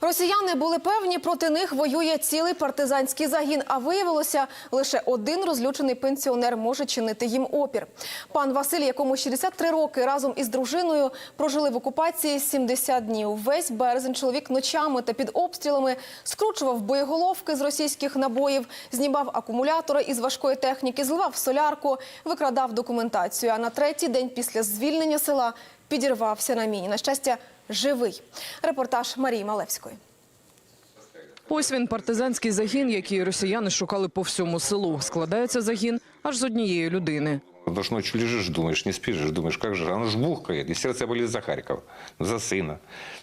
Росіяни були певні, проти них воює цілий партизанський загін, а виявилося, лише один розлючений пенсіонер може чинити їм опір. Пан Василь, якому 63 роки, разом із дружиною прожили в окупації 70 днів. Весь березень чоловік ночами та під обстрілами скручував боєголовки з російських набоїв, знімав акумулятори із важкої техніки, зливав солярку, викрадав документацію. А на третій день після звільнення села підірвався на міні. На щастя, живий. Репортаж Марії Малевської. Ось він, партизанський загін, який росіяни шукали по всьому селу. Складається загін аж з однієї людини. Потому что ночью лежишь, думаешь, не спишь, думаешь, как же, оно ж бухкает. И сердце болит за Харьков, за сына,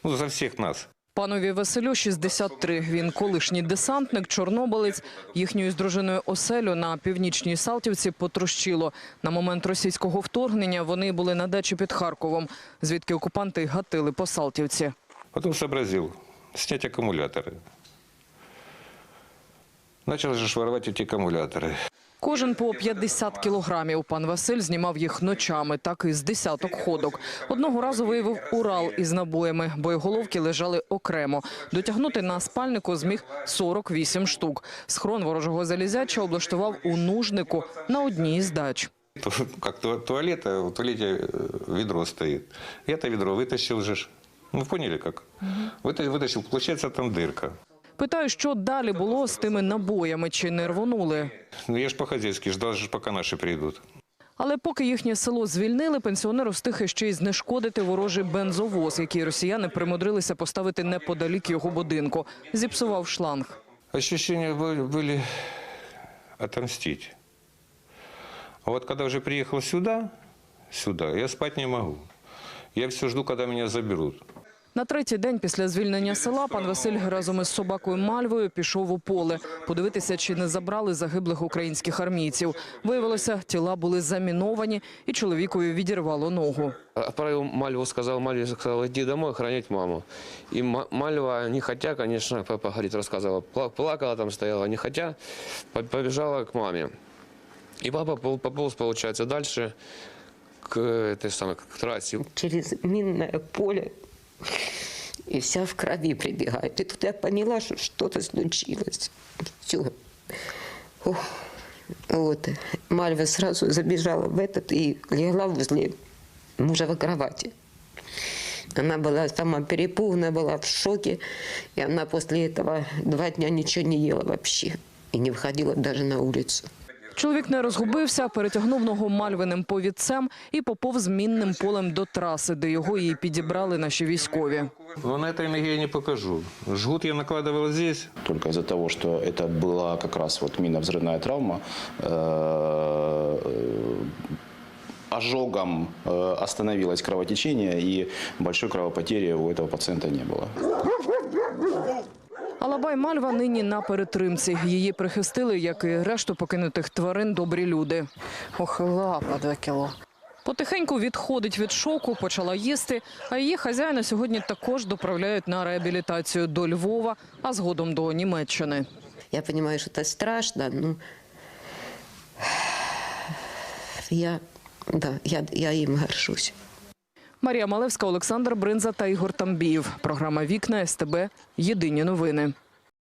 за всех нас. Панові Василю 63. Він колишній десантник, чорнобилець. Їхньою з дружиною оселю на північній Салтівці потрощило. На момент російського вторгнення вони були на дачі під Харковом, звідки окупанти гатили по Салтівці. Потом сообразил снять аккумуляторы. Начал же воровать эти аккумуляторы. Кожен по 50 кілограмів. Пан Василь знімав їх ночами, так і з десяток ходок. Одного разу виявив Урал із набоями. Боєголовки лежали окремо. Дотягнути на спальнику зміг 48 штук. Схрон ворожого залізяча облаштував у Нужнику на одній із дач. Как туалет, а в туалете ведро стоит. Я это ведро вытащил же. Ну, поняли как? Вытащил, получается, там дырка. Питаю, що далі було з тими набоями, чи не рвонули. Ну, я ж по-хозяйски ждал, пока наши придут. Але поки їхнє село звільнили, пенсіонер встиг ще й знешкодити ворожий бензовоз, який росіяни примудрилися поставити неподалік його будинку. Зіпсував шланг. Ощущения были отомстить. А вот когда уже приехал сюда, я спать не могу. Я все жду, когда меня заберут. На третій день після звільнення села пан Василь разом із собакою Мальвою пішов у поле. Подивитися, чи не забрали загиблих українських армійців. Виявилося, тіла були заміновані і чоловікові відірвало ногу. Отправил Мальву, сказал, иди домой охранять маму. И Мальва, нехотя, конечно, папа, говорит, рассказывала, плакала там, стояла, нехотя, побежала к маме. И папа пополз, получается, дальше к трассе. Через минное поле. И вся в крови прибегает. И тут я поняла, что что-то случилось. Все. Вот. Мальва сразу забежала в этот и легла возле мужа в кровати. Она была сама перепугана, была в шоке. И она после этого 2 дня ничего не ела вообще. И не выходила даже на улицу. Чоловік не розгубився, перетягнув ногу Мальвиним повідцем і поповз мінним полем до траси, де його і підібрали наші військові. Но на этой ноге я не покажу. Жгут я накладывал здесь. Только из-за того, что это была как раз вот минно-взрывная травма, ожогом остановилось кровотечение, и большой кровопотери у этого пациента не было. Алабай Мальва нині на перетримці. Її прихистили, як і решту покинутих тварин, добрі люди. Ох, лапа 2 кіло. Потихеньку відходить від шоку, почала їсти, а її хазяїна сьогодні також доправляють на реабілітацію до Львова, а згодом до Німеччини. Я понимаю, что это страшно, но я им горжусь. Марія Малевська, Олександр Бринза та Ігор Тамбіїв. Програма «Вікна», СТБ. Єдині новини.